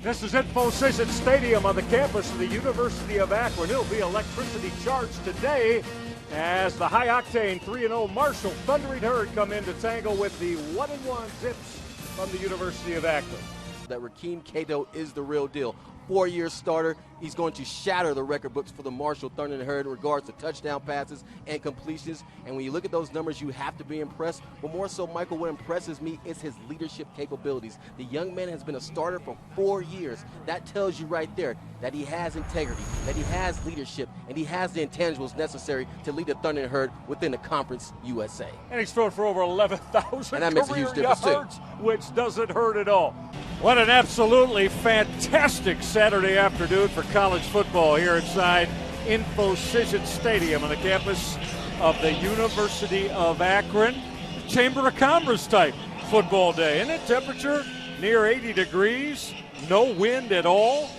This is Infocision Stadium on the campus of the University of Akron. It'll be electricity charged today as the high-octane 3-0 Marshall Thundering Herd come in to tangle with the 1-1 Zips from the University of Akron. That Rakeem Cato is the real deal. 4-year starter. He's going to shatter the record books for the Marshall Thundering Herd in regards to touchdown passes and completions. And when you look at those numbers, you have to be impressed. But more so, Michael, what impresses me is his leadership capabilities. The young man has been a starter for 4 years. That tells you right there that he has integrity, that he has leadership, and he has the intangibles necessary to lead the Thundering Herd within the Conference USA. And he's thrown for over 11,000 and that makes a huge difference yards, which doesn't hurt at all. What an absolutely fantastic Saturday afternoon for college football here inside Infocision Stadium on the campus of the University of Akron. Chamber of Commerce type football day. And the temperature near 80 degrees, no wind at all.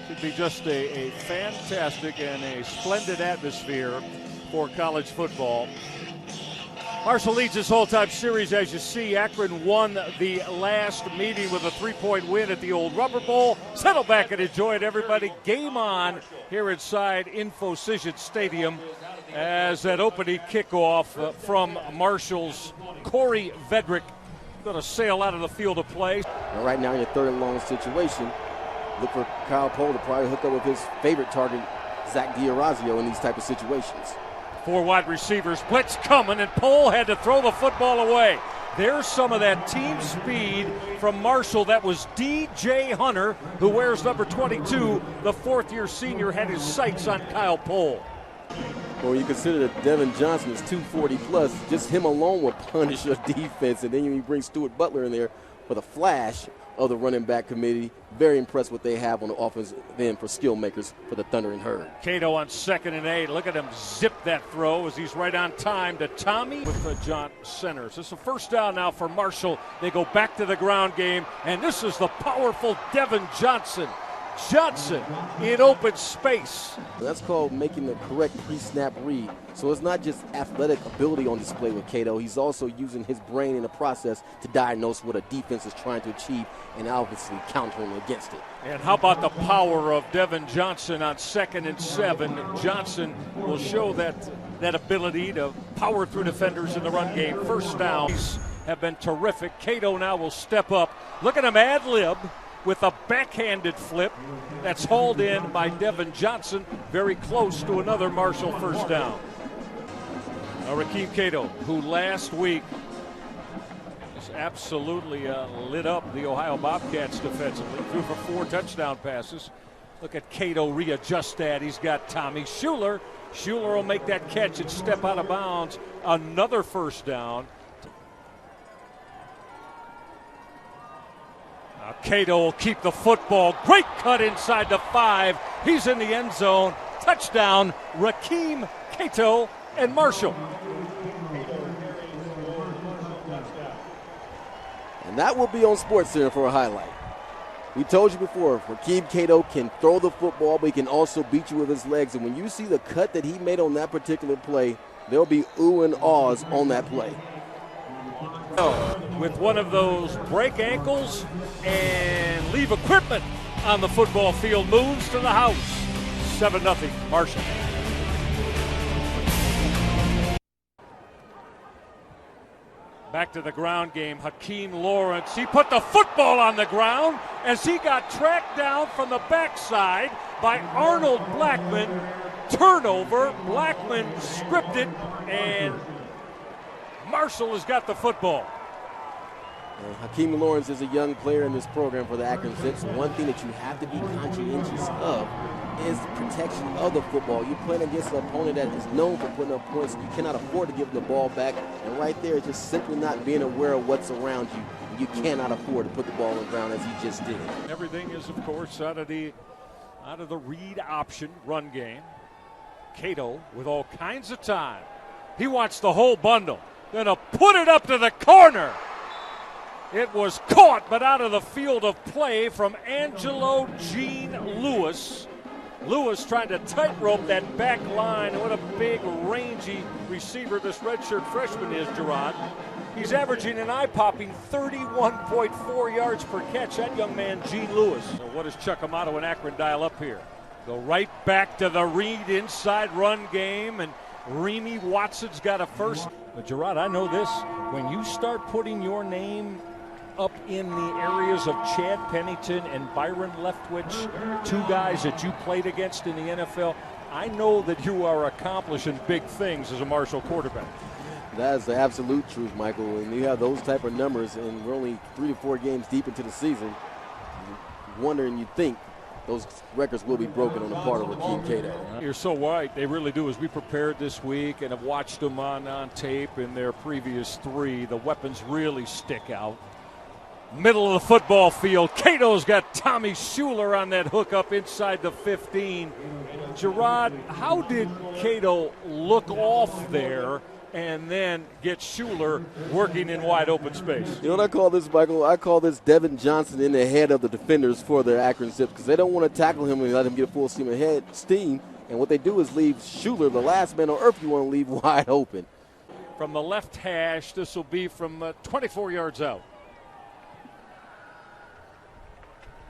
Should be just a fantastic and a splendid atmosphere for college football. Marshall leads this whole-time series, as you see. Akron won the last meeting with a 3-point win at the old Rubber Bowl. Settle back and enjoy it, everybody. Game on here inside Infocision Stadium as that opening kickoff from Marshall's Corey Vedrick going to sail out of the field of play. And right now in your third and long situation, look for Kyle Pohl to probably hook up with his favorite target, Zach D'Orazio, in these type of situations. 4 wide receivers, blitz coming, and Pohl had to throw the football away. There's some of that team speed from Marshall. That was D.J. Hunter, who wears number 22. The fourth-year senior had his sights on Kyle Pohl. Well, when you consider that Devin Johnson is 240-plus, just him alone will punish your defense. And then you bring Stuart Butler in there for the flash of the running back committee. Very impressed what they have on the offensive end for skill makers for the Thundering Herd. Cato on 2nd and 8. Look at him zip that throw as he's right on time to Tommy with the John centers. This is a first down now for Marshall. They go back to the ground game, and this is the powerful Devin Johnson. Johnson in open space. That's called making the correct pre-snap read. So it's not just athletic ability on display with Cato. He's also using his brain in the process to diagnose what a defense is trying to achieve and obviously countering against it. And how about the power of Devin Johnson on 2nd and 7? Johnson will show that ability to power through defenders in the run game. First downs have been terrific. Cato now will step up. Look at him ad-lib with a backhanded flip that's hauled in by Devin Johnson, very close to another Marshall first down. Rakeem Cato, who last week just absolutely lit up the Ohio Bobcats defensively, threw for 4 touchdown passes. Look at Cato readjust that. He's got Tommy Schuler. Schuler will make that catch and step out of bounds. Another first down. Cato will keep the football. Great cut inside the 5. He's in the end zone. Touchdown, Rakeem Cato and Marshall. And that will be on SportsCenter for a highlight. We told you before, Rakeem Cato can throw the football, but he can also beat you with his legs. And when you see the cut that he made on that particular play, there'll be ooh and ahs on that play. With one of those break ankles and leave equipment on the football field, moves to the house. 7-0 Marshall. Back to the ground game, Hakeem Lawrence. He put the football on the ground as he got tracked down from the backside by Arnold Blackman. Turnover, Blackman stripped it, and Marshall has got the football. Hakeem Lawrence is a young player in this program for the Akron Zips. One thing that you have to be conscientious of is protection of the football. You're playing against an opponent that is known for putting up points. You cannot afford to give them the ball back. And right there is just simply not being aware of what's around you. You cannot afford to put the ball on the ground as he just did. Everything is, of course, out of the read option run game. Cato with all kinds of time. He wants the whole bundle. Gonna put it up to the corner. It was caught, but out of the field of play from Angelo Gene Lewis. Lewis trying to tightrope that back line. What a big, rangy receiver this redshirt freshman is, Gerard. He's averaging an eye-popping 31.4 yards per catch. That young man, Gene Lewis. So what does Chuck Amato and Akron dial up here? Go right back to the Reed inside run game, and Remy Watson's got a first. But Gerard, I know this. When you start putting your name up in the areas of Chad Pennington and Byron Leftwich, two guys that you played against in the NFL, I know that you are accomplishing big things as a Marshall quarterback. That is the absolute truth, Michael. When you have those type of numbers, and we're only 3 to 4 games deep into the season, you wonder and you think those records will be broken on the part of Rakeem Cato. You're so right. They really do. As we prepared this week and have watched them on tape in their previous 3, the weapons really stick out. Middle of the football field. Cato's got Tommy Schuler on that hook up inside the 15. Gerard, how did Cato look off there and then get Schuler working in wide open space? You know what I call this, Michael? I call this Devin Johnson in the head of the defenders for the Akron Zips, because they don't want to tackle him and let him get full steam ahead. And what they do is leave Schuler, the last man on earth you want to leave, wide open. From the left hash, this will be from 24 yards out.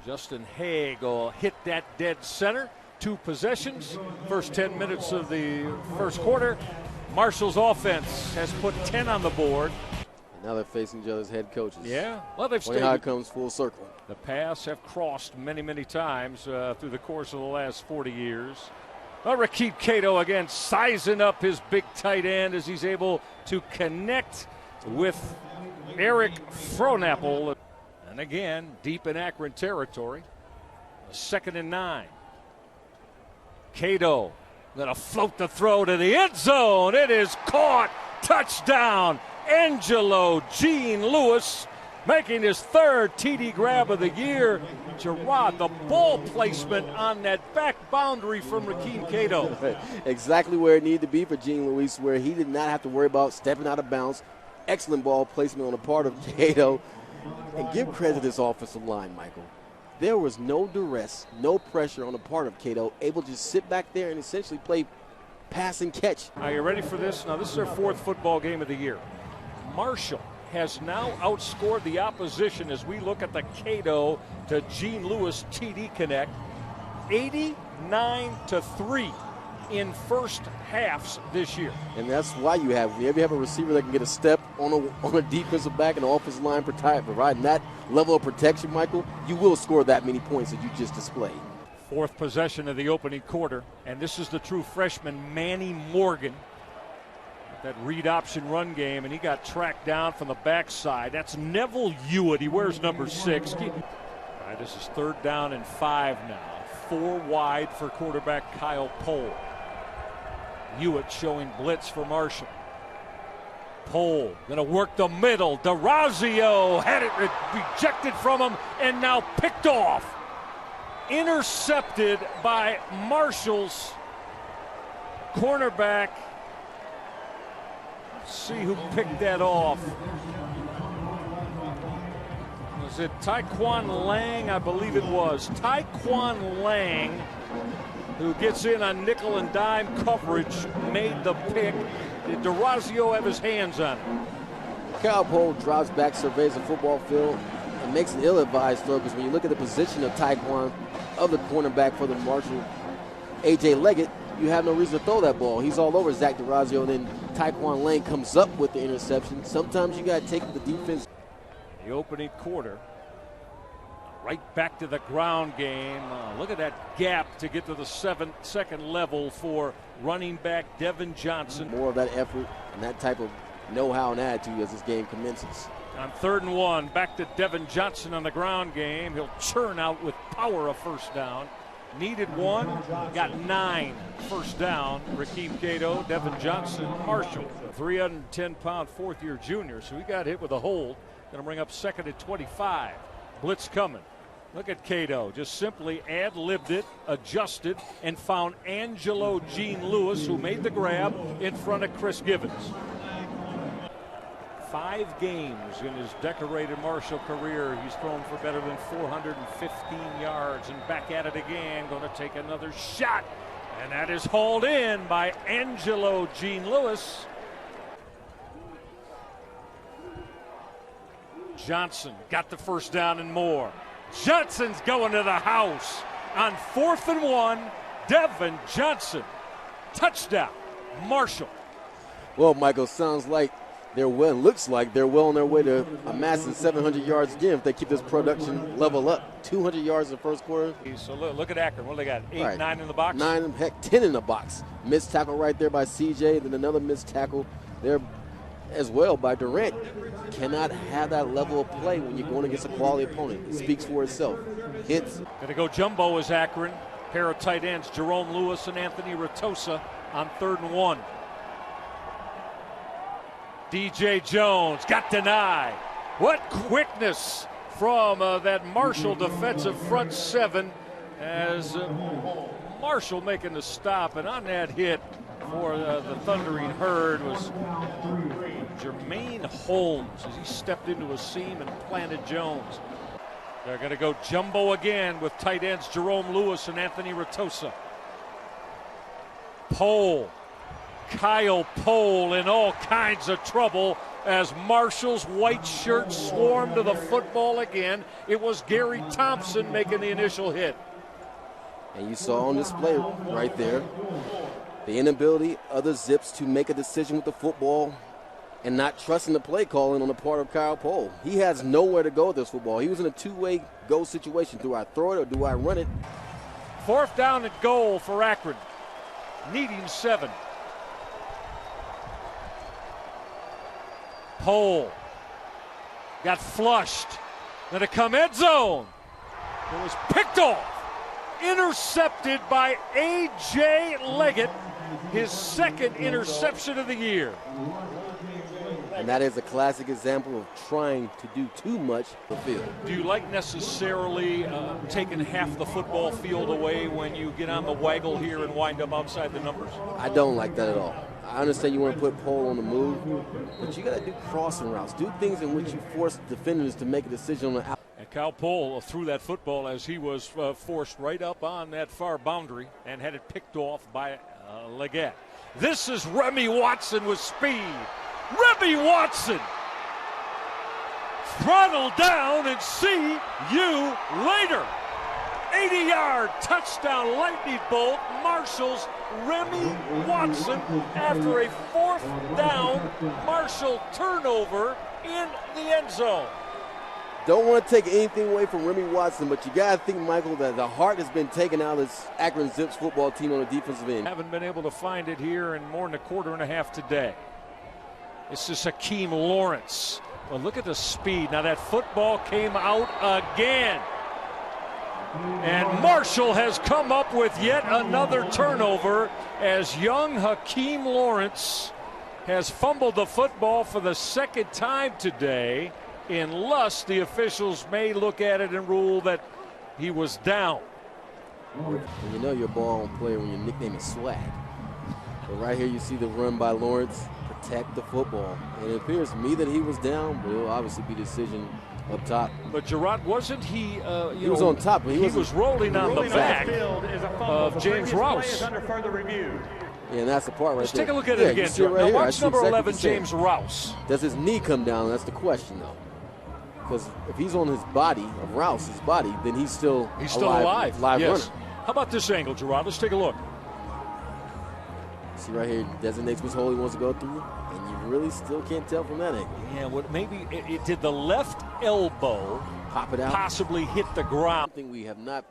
Justin Haig will hit that dead center. 2 possessions. First 10 minutes of the first quarter. Marshall's offense has put 10 on the board. Now they're facing each other's head coaches. Yeah. Well, they've stayed. How it comes full circle. The paths have crossed many, many times through the course of the last 40 years. Well, Rakeem Cato again sizing up his big tight end as he's able to connect with Eric Frohnapple. And again, deep in Akron territory. 2nd and 9. Cato going to float the throw to the end zone. It is caught. Touchdown. Angelo Gene Lewis making his 3rd TD grab of the year. Gerard, the ball placement on that back boundary from Rakeem Cato. Exactly where it needed to be for Gene Lewis, where he did not have to worry about stepping out of bounds. Excellent ball placement on the part of Cato. And give credit to this offensive line, Michael. There was no duress, no pressure on the part of Cato, able to just sit back there and essentially play pass and catch. Are you ready for this? Now, this is their 4th football game of the year. Marshall has now outscored the opposition as we look at the Cato to Gene Lewis TD Connect, 89-3 in first halves this year. And that's why you have a receiver that can get a step on a defensive back and the offensive line providing that level of protection, Michael, you will score that many points that you just displayed. 4th possession of the opening quarter, and this is the true freshman Manny Morgan. That read option run game, and he got tracked down from the backside. That's Neville Hewitt. He wears number 6. All right, this is 3rd down and 5 now. 4 wide for quarterback Kyle Pohl. Hewitt showing blitz for Marshall. Pohl going to work the middle. DeRazio had it rejected from him and now picked off. Intercepted by Marshall's cornerback. Let's see who picked that off. Was it Taekwon Lang? I believe it was. Taekwon Lang, who gets in on nickel and dime coverage, made the pick. Did DeRazio have his hands on it? Kyle Pohl drops back, surveys the football field, and makes an ill-advised throw, because when you look at the position of Taekwon, of the cornerback for the Marshall, A.J. Leggett, you have no reason to throw that ball. He's all over Zach DeRazio, and then Taekwon Lang comes up with the interception. Sometimes you got to take the defense. The opening quarter. Right back to the ground game. Look at that gap to get to the second level for running back Devin Johnson. More of that effort and that type of know-how and attitude as this game commences. On 3rd and 1, back to Devin Johnson on the ground game. He'll churn out with power a first down. Needed 1, got 9 first down. Rakeem Cato, Devin Johnson, Marshall, 310-pound 4th-year junior. So he got hit with a hold. Going to bring up 2nd and 25. Blitz coming. Look at Cato, just simply ad-libbed it, adjusted, and found Angelo Gene Lewis, who made the grab in front of Chris Givens. 5 games in his decorated Marshall career. He's thrown for better than 415 yards, and back at it again, going to take another shot, and that is hauled in by Angelo Gene Lewis. Johnson got the first down and more. Johnson's going to the house on 4th and 1. Devin Johnson, touchdown, Marshall. Well, Michael, sounds like looks like they're well on their way to amassing 700 yards again if they keep this production level up. 200 yards in the first quarter. So look at Akron. What do they got? 8, right. 9 in the box? 9, heck, 10 in the box. Missed tackle right there by CJ, then another missed tackle there as well by Durant. Cannot have that level of play when you're going against a quality opponent. It speaks for itself. Hits. Going to go jumbo as Akron. Pair of tight ends, Jerome Lewis and Anthony Ratosa on 3rd and 1. DJ Jones got denied. What quickness from that Marshall defensive front 7 as Marshall making the stop. And on that hit for the Thundering Herd was Jermaine Holmes as he stepped into a seam and planted Jones. They're going to go jumbo again with tight ends Jerome Lewis and Anthony Ratosa. Kyle Pohl in all kinds of trouble as Marshall's white shirts swarmed to the football again. It was Gary Thompson making the initial hit. And you saw on display right there the inability of the Zips to make a decision with the football and not trusting the play calling on the part of Kyle Pohl. He has nowhere to go with this football. He was in a two-way go situation. Do I throw it or do I run it? 4th down and goal for Akron, needing 7. Pohl got flushed. Then to come end zone. It was picked off. Intercepted by A.J. Leggett, his 2nd interception of the year. And that is a classic example of trying to do too much for the field. Do you like necessarily taking half the football field away when you get on the waggle here and wind up outside the numbers? I don't like that at all. I understand you want to put Pohl on the move, but you got to do crossing routes. Do things in which you force defenders to make a decision on the out. And Kyle Pohl threw that football as he was forced right up on that far boundary and had it picked off by Leggett. This is Remy Watson with speed. Remy Watson, throttle down and see you later. 80-yard touchdown lightning bolt. Marshall's Remy Watson after a 4th down Marshall turnover in the end zone. Don't want to take anything away from Remy Watson, but you got to think, Michael, that the heart has been taken out of this Akron Zips football team on the defensive end. Haven't been able to find it here in more than a quarter and a half today. This is Hakeem Lawrence. Well, look at the speed. Now that football came out again. And Marshall has come up with yet another turnover as young Hakeem Lawrence has fumbled the football for the 2nd time today. Unless the officials may look at it and rule that he was down. You know you're a ball player when your nickname is Swag. But right here you see the run by Lawrence. Protect the football. And it appears to me that he was down, but it'll obviously be a decision up top. But Gerard, wasn't he? He was on top, but he was rolling on the back of James Rouse. Under further review. Yeah, and that's the part right Let's there. take a look at it again. Right now watch number 11, James Rouse. Does his knee come down? That's the question, though. Because if he's on his body, of Rouse's body, then he's still alive. Live yes. runner. How about this angle, Gerard? Let's take a look. See right here, designates which hole he wants to go through, and you really still can't tell from that angle. Yeah, well, maybe it did the left elbow pop it out, possibly hit the ground. Something we have not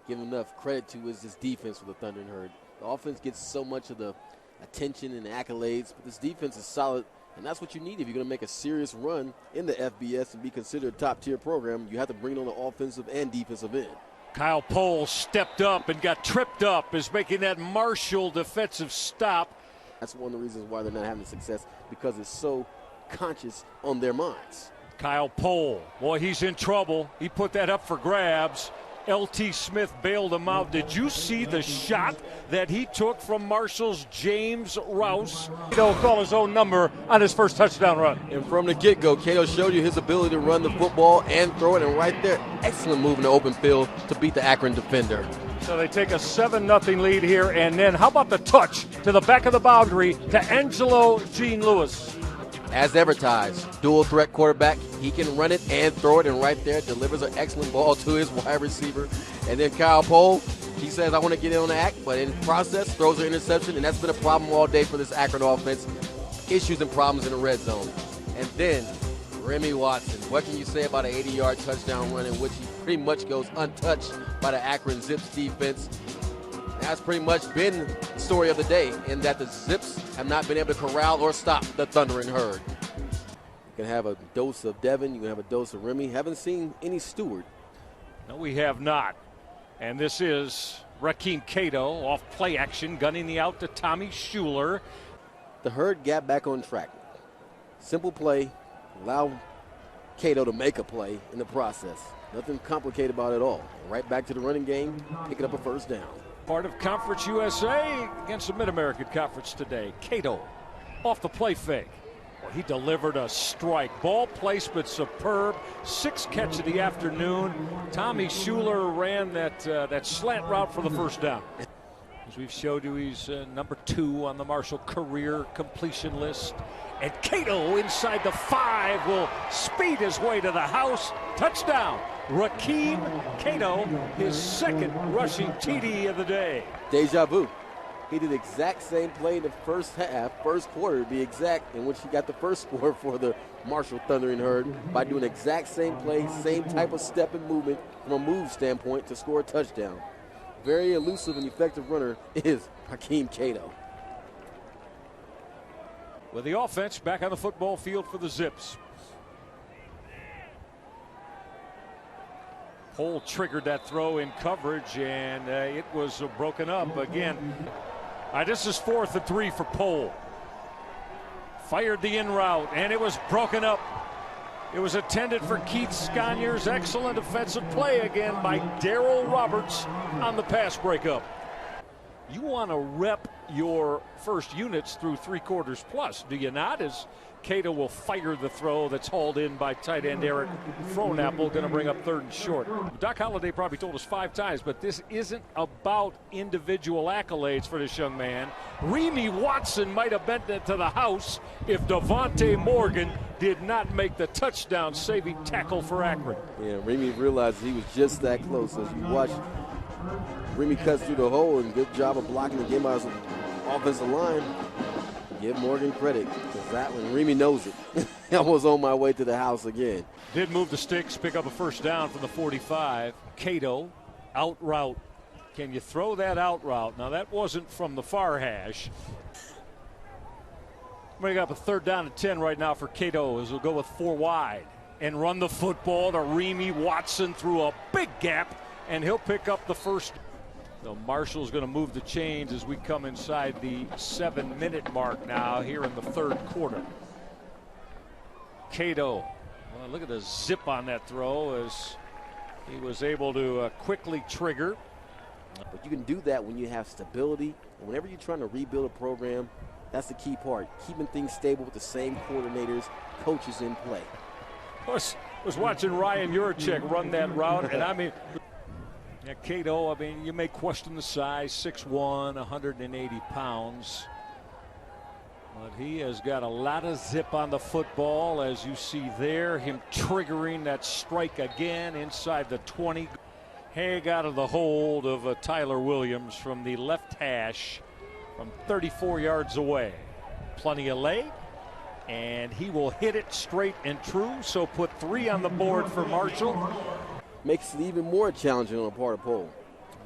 given enough credit to is this defense for the Thundering Herd. The offense gets so much of the attention and accolades, but this defense is solid, and that's what you need if you're going to make a serious run in the FBS and be considered a top-tier program. You have to bring it on the offensive and defensive end. Kyle Pohl stepped up and got tripped up, is making that Marshall defensive stop. That's one of the reasons why they're not having success, because it's so conscious on their minds. Kyle Pohl, boy, he's in trouble. He put that up for grabs. L.T. Smith bailed him out. Did you see the shot that he took from Marshall's James Rouse? He'll call his own number on his first touchdown run. And from the get-go, Cato showed you his ability to run the football and throw it, and right there, excellent move in the open field to beat the Akron defender. So they take a 7-0 lead here, and then how about the touch to the back of the boundary to Angelo Jean Lewis? As advertised, dual threat quarterback. He can run it and throw it, and right there delivers an excellent ball to his wide receiver. And then Kyle Pohl, he says, I want to get in on the act, but in the process, throws an interception, and that's been a problem all day for this Akron offense. Issues and problems in the red zone. And then Remy Watson. What can you say about an 80-yard touchdown run in which he pretty much goes untouched by the Akron Zips defense? That's pretty much been the story of the day, in that the Zips have not been able to corral or stop the Thundering Herd. You can have a dose of Devin, you can have a dose of Remy. Haven't seen any Stewart. No, we have not. And this is Rakeem Cato off play action, gunning the out to Tommy Schuler. The Herd got back on track. Simple play, allow Cato to make a play in the process. Nothing complicated about it at all. Right back to the running game, picking up a first down. Part of Conference USA against the Mid-American Conference today. Cato off the play fake. Well, he delivered a strike. Ball placement superb. 6 catch of the afternoon. Tommy Schuler ran that slant route for the first down. As we've showed you, he's number 2 on the Marshall career completion list. And Cato inside the 5 will speed his way to the house. Touchdown. Rakeem Cato, his 2nd rushing TD of the day. Deja vu. He did the exact same play in the first half, first quarter to be exact, in which he got the first score for the Marshall Thundering Herd by doing the exact same play, same type of step and movement from a move standpoint to score a touchdown. Very elusive and effective runner is Rakeem Cato. With the offense back on the football field for the Zips. Pohl triggered that throw in coverage, and it was broken up again. This is 4th and 3 for Pohl. Fired the in route, and it was broken up. It was intended for Keith Sconyers. Excellent offensive play again by Darrell Roberts on the pass breakup. You want to rep your first units through 3 quarters plus, do you not? As Cato will fire the throw that's hauled in by tight end Eric Frohnapple, going to bring up 3rd and short. Doc Holliday probably told us 5 times, but this isn't about individual accolades for this young man. Remy Watson might have bent it to the house if Devontae Morgan did not make the touchdown-saving tackle for Akron. Yeah, Remy realized he was just that close. As you watch, Remy cuts through the hole, and good job of blocking the game out of the offensive line. Give Morgan credit, because that one, Remy knows it. I was on my way to the house again. Did move the sticks, pick up a first down from the 45. Cato, out route. Can you throw that out route? Now, that wasn't from the far hash. Bring up a 3rd down and 10 right now for Cato, as we'll go with 4 wide and run the football to Remy Watson through a big gap, and he'll pick up the first. So Marshall's going to move the chains as we come inside the 7-minute mark now here in the 3rd quarter. Cato, well, look at the zip on that throw as he was able to quickly trigger. But you can do that when you have stability. And whenever you're trying to rebuild a program, that's the key part. Keeping things stable with the same coordinators, coaches in play. Was watching Ryan Juracek run that route, and I mean, yeah, Cato, I mean, you may question the size, 6'1", 180 pounds. But he has got a lot of zip on the football, as you see there. Him triggering that strike again inside the 20. Haig out of the hold of Tyler Williams from the left hash from 34 yards away. Plenty of leg, and he will hit it straight and true. So put 3 on the board for Marshall. Makes it even more challenging on the part of Pohl.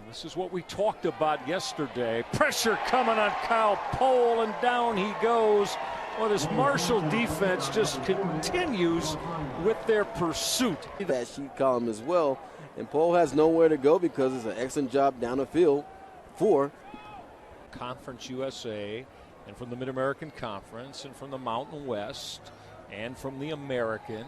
This is what we talked about yesterday. Pressure coming on Kyle Pohl, and down he goes. Well, this Marshall defense just continues with their pursuit. That sheet column as well, and Pohl has nowhere to go because it's an excellent job down the field for Conference USA, and from the Mid-American Conference, and from the Mountain West, and from the American.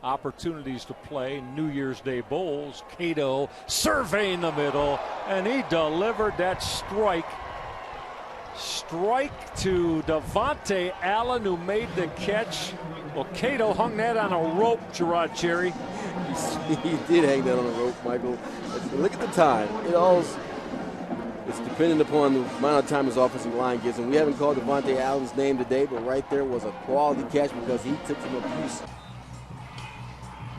Opportunities to play New Year's Day Bowls. Cato surveying the middle, and he delivered that strike to Devontae Allen, who made the catch. Well, Cato hung that on a rope, Gerard Cherry. He did hang that on a rope, Michael. Look at the time. It's dependent upon the amount of time his offensive line gives him. We haven't called Devontae Allen's name today, but right there was a quality catch because he took some abuse.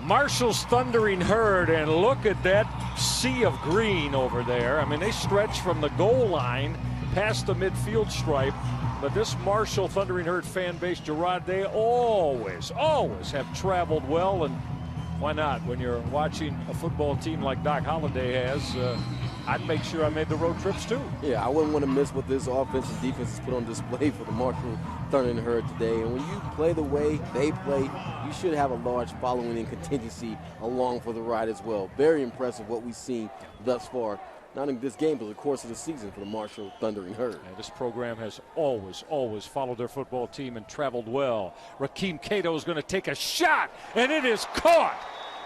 Marshall's thundering herd, and look at that sea of green over there. I mean, they stretch from the goal line past the midfield stripe, but this Marshall thundering herd fan base, Gerard, they always have traveled well, and why not? When you're watching a football team like Doc Holliday has, I'd make sure I made the road trips too. Yeah, I wouldn't want to miss what this offense and defense has put on display for the Marshall Thundering Herd today. And when you play the way they play, you should have a large following and contingency along for the ride as well. Very impressive what we've seen thus far, not in this game, but the course of the season for the Marshall Thundering Herd. And this program has always followed their football team and traveled well. Rakeem Cato is going to take a shot, and it is caught.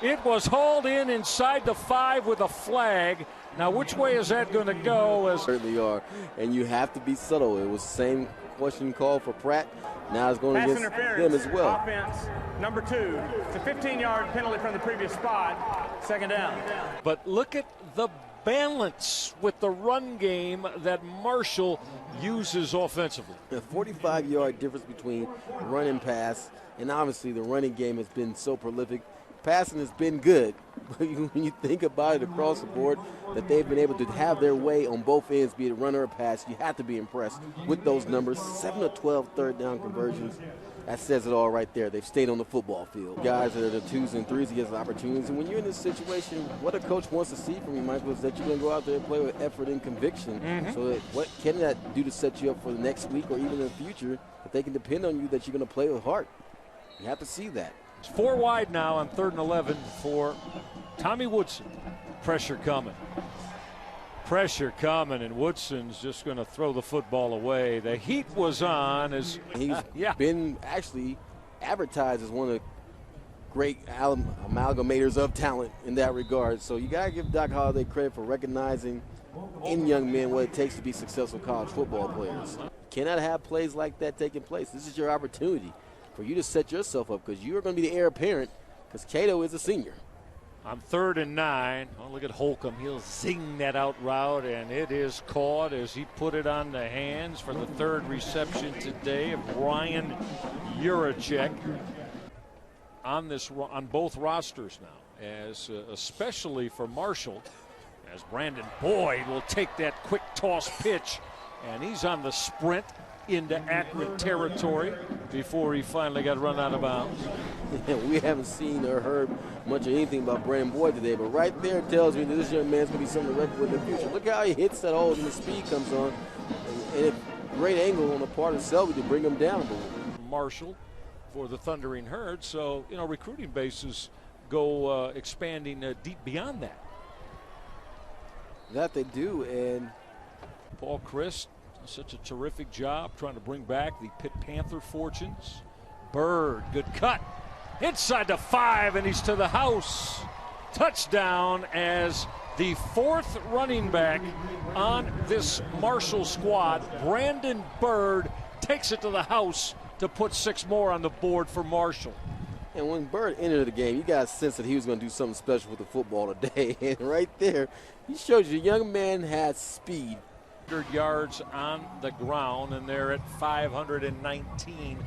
It was hauled in inside the 5 with a flag. Now, which way is that going to go? Certainly are, and you have to be subtle. It was the same question called for Pratt. Now it's going against them as well. Offense, number 2. It's a 15-yard penalty from the previous spot. Second down. But look at the balance with the run game that Marshall uses offensively. A 45-yard difference between run and pass, and obviously the running game has been so prolific. Passing has been good, but when you think about it across the board, that they've been able to have their way on both ends, be it a run or a pass, you have to be impressed with those numbers. 7 of 12 third down conversions. That says it all right there. They've stayed on the football field. Guys that are the 2s and 3s against opportunities. And when you're in this situation, what a coach wants to see from you, Michael, is that you're going to go out there and play with effort and conviction. So that what can that do to set you up for the next week or even in the future, that they can depend on you, that you're going to play with heart. You have to see that. It's 4 wide now on 3rd and 11 for Tommy Woodson. Pressure coming. Pressure coming, and Woodson's just going to throw the football away. The heat was on. As he's been actually advertised as one of the great amalgamators of talent in that regard. So you got to give Doc Holliday credit for recognizing in young men what it takes to be successful college football players. Cannot have plays like that taking place. This is your opportunity for you to set yourself up, because you are going to be the heir apparent, because Cato is a senior. On 3rd and 9, oh, look at Holcomb. He'll zing that out route, and it is caught as he put it on the hands for the 3rd reception today of Ryan Juracek on both rosters now, as especially for Marshall, as Brandon Boyd will take that quick toss pitch, and he's on the sprint into Akron territory before he finally got run out of bounds. We haven't seen or heard much of anything about Brandon Boyd today, but right there tells me that this young man's going to be something to reckon with in the future. Look how he hits that hole and the speed comes on. And a great angle on the part of Selby to bring him down. Marshall for the Thundering Herd, so, you know, recruiting bases go expanding deep beyond that. That they do, and Paul Christ, such a terrific job trying to bring back the Pitt Panther fortunes. Bird, good cut. Inside the 5, and he's to the house. Touchdown, as the 4th running back on this Marshall squad, Brandon Bird, takes it to the house to put 6 more on the board for Marshall. And when Bird entered the game, you got a sense that he was going to do something special with the football today. And right there, he showed you the young man has speed. 100 yards on the ground, and they're at 519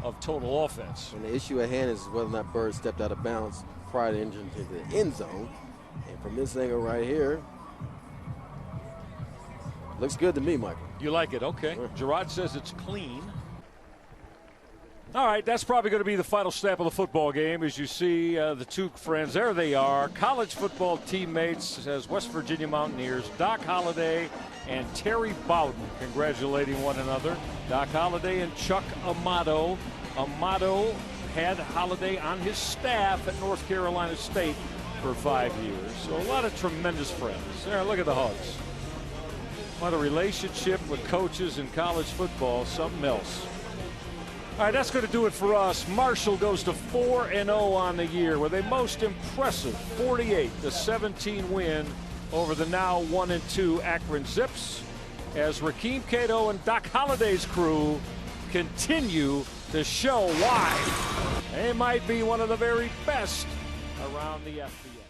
of total offense. And the issue at hand is whether or not Bird stepped out of bounds prior to entering into the end zone. And from this angle right here, looks good to me, Michael. You like it? Okay. Gerard says it's clean. All right, that's probably going to be the final snap of the football game. As you see the two friends, there they are, college football teammates as West Virginia Mountaineers, Doc Holliday and Terry Bowden, congratulating one another. Doc Holliday and Chuck Amato. Amato had Holliday on his staff at North Carolina State for 5 years. So a lot of tremendous friends. There, look at the hugs. What a relationship with coaches in college football, something else. All right, that's going to do it for us. Marshall goes to 4-0 on the year with a most impressive 48-17 win over the now 1-2 Akron Zips, as Rakeem Cato and Doc Holliday's crew continue to show why they might be one of the very best around the FBS.